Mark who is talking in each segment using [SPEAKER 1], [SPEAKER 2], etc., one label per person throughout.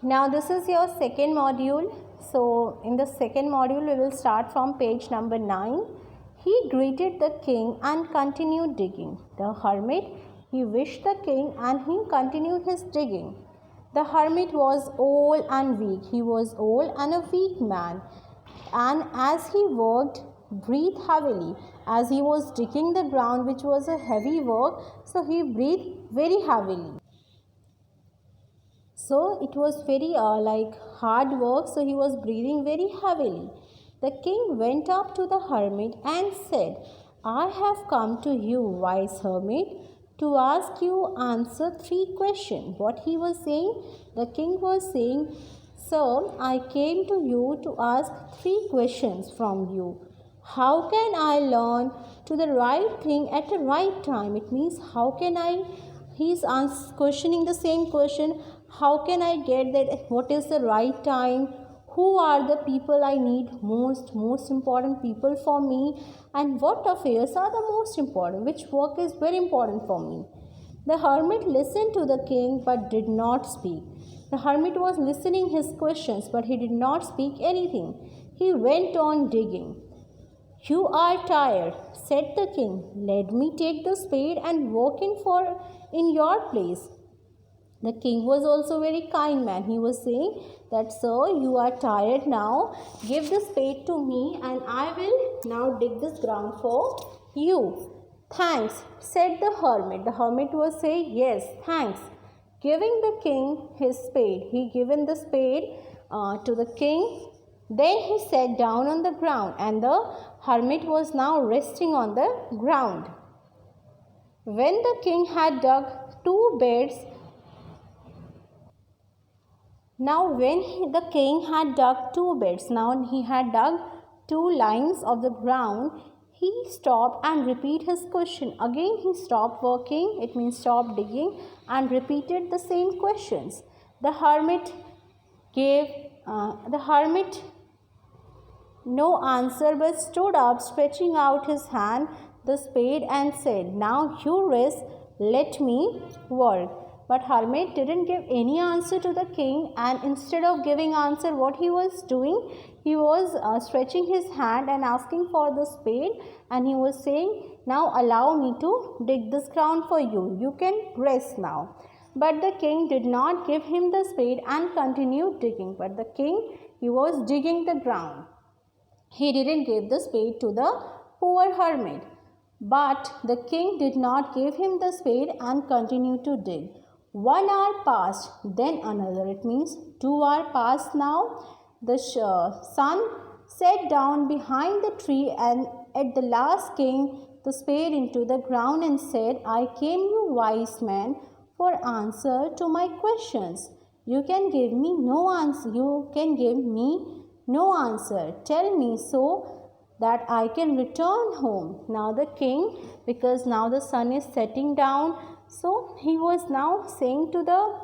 [SPEAKER 1] Now this is your second module. So in the second module we will start from page number 9. He greeted the king and continued digging. The hermit, he wished the king and he continued his digging. The hermit was old and weak. He was old and a weak man. And as he worked, breathed heavily. As he was digging the ground, which was a heavy work, so he breathed very heavily. So it was very hard work, so he was breathing very heavily. The king went up to the hermit and said, I have come to you, wise hermit, to ask you answer 3 questions. What he was saying? The king was saying, Sir, I came to you to ask 3 questions from you. How can I learn to the right thing at the right time? It means how can I, he's questioning the same question, how can I get that, what is the right time, who are the people I need most important people for me, and what affairs are the most important, which work is very important for me. The hermit listened to the king but did not speak. The hermit was listening his questions but he did not speak anything. He went on digging. You are tired, said the king. Let me take the spade and work in your place. The king was also a very kind man. He was saying that, sir, you are tired now. Give the spade to me and I will now dig this ground for you. Thanks, said the hermit. The hermit was saying, yes, thanks. Giving the king his spade. He given the spade to the king. Then he sat down on the ground and the hermit was now resting on the ground. When the king had dug 2 beds, the king had dug 2 beds, now he had dug 2 lines of the ground, he stopped and repeated his question. Again he stopped working, it means stopped digging, and repeated the same questions. The hermit gave no answer but stood up, stretching out his hand, the spade, and said, Now you rest, let me work. But hermit didn't give any answer to the king, and instead of giving answer, what he was doing, he was stretching his hand and asking for the spade, and he was saying, Now allow me to dig this ground for you. You can rest now. But the king did not give him the spade and continued digging. But the king, he was digging the ground. He didn't give the spade to the poor hermit. But the king did not give him the spade and continued to dig. 1 hour passed, then another. It means 2 hours passed now. The sun sat down behind the tree and at the last came the spade into the ground and said, I came, you wise man, for answer to my questions. You can give me no answer. Tell me so that I can return home. Now the king, because now the sun is setting down, so he was now saying to the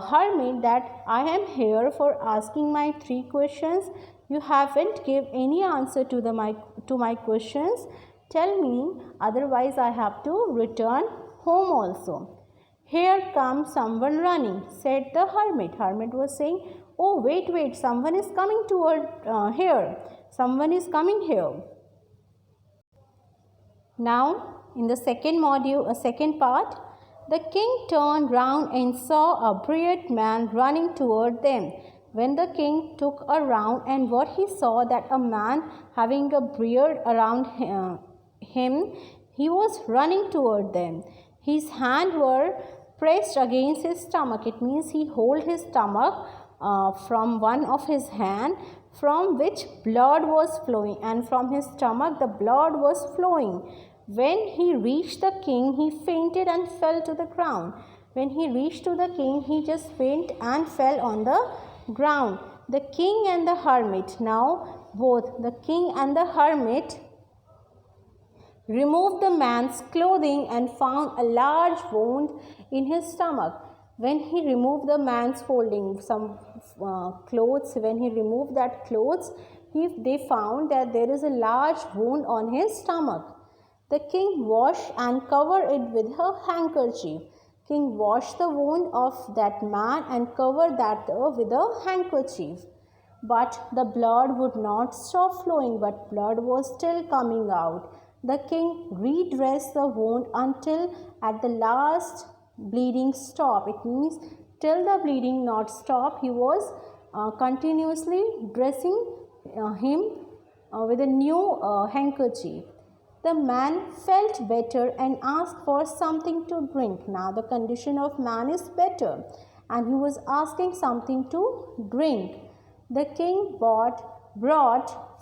[SPEAKER 1] hermit that I am here for asking my 3 questions. You haven't given any answer to my questions. Tell me, otherwise I have to return home also. Here comes someone running, said the hermit. Hermit was saying, oh, wait, someone is coming toward here. Someone is coming here. Now, in the second part, the king turned round and saw a bearded man running toward them. When the king took a round, and what he saw that a man having a beard around him, he was running toward them. His hands were pressed against his stomach. It means he held his stomach from one of his hand, from which blood was flowing, and from his stomach the blood was flowing. When he reached the king, he fainted and fell to the ground. When he reached to the king, he just fainted and fell on the ground. The king and the hermit, now both the king and the hermit removed the man's clothing and found a large wound in his stomach. When he removed the man's folding, some clothes, when he removed that clothes, they found that there is a large wound on his stomach. The king washed and covered it with a handkerchief. King washed the wound of that man and covered that with a handkerchief. But the blood would not stop flowing, but blood was still coming out. The king redressed the wound until at the last bleeding stopped. It means till the bleeding not stopped, he was continuously dressing him with a new handkerchief. The man felt better and asked for something to drink. Now the condition of man is better and he was asking something to drink. The king brought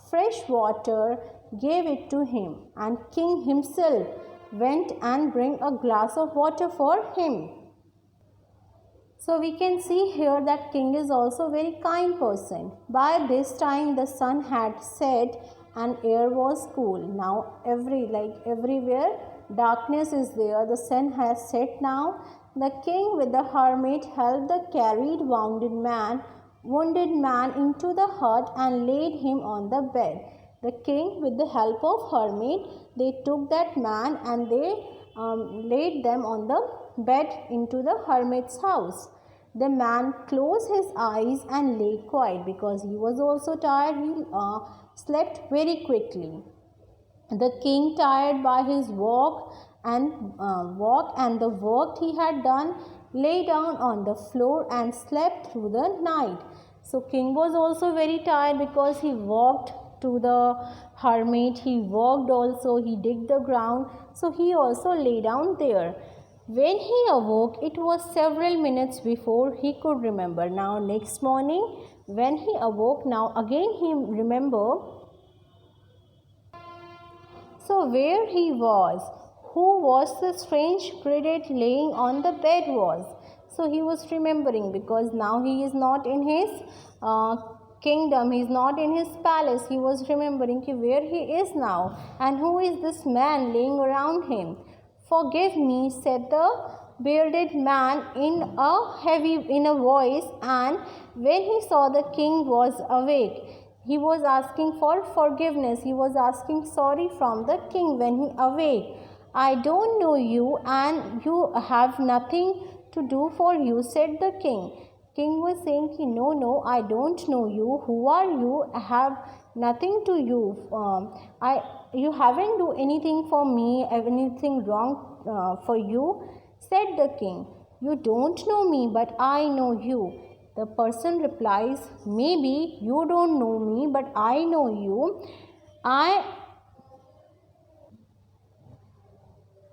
[SPEAKER 1] fresh water, gave it to him, and king himself went and bring a glass of water for him. So we can see here that king is also a very kind person. By this time the sun had set and air was cool. Now everywhere darkness is there. The sun has set now. The king with the hermit helped the carried wounded man into the hut and laid him on the bed. The king with the help of hermit, they took that man and they laid them on the bed into the hermit's house. The man closed his eyes and lay quiet because he was also tired. He slept very quickly. The king, tired by his walk and the work he had done, lay down on the floor and slept through the night. So king was also very tired because he walked to the hermit, he walked also, he digged the ground, so he also lay down there. When he awoke, it was several minutes before he could remember. Now next morning when he awoke, now again he remembered. So where he was, who was the strange creature laying on the bed was. So he was remembering because now he is not in his kingdom, he is not in his palace. He was remembering where he is now and who is this man laying around him. Forgive me, said the bearded man in a voice, and when he saw the king was awake, he was asking for forgiveness. He was asking sorry from the king when he awake. I don't know you and you have nothing to do for you, said the king. King was saying, no, I don't know you. Who are you? I have nothing to you. You haven't do anything for me, anything wrong for you, said the king. You don't know me, but I know you. The person replies, maybe you don't know me, but I know you. I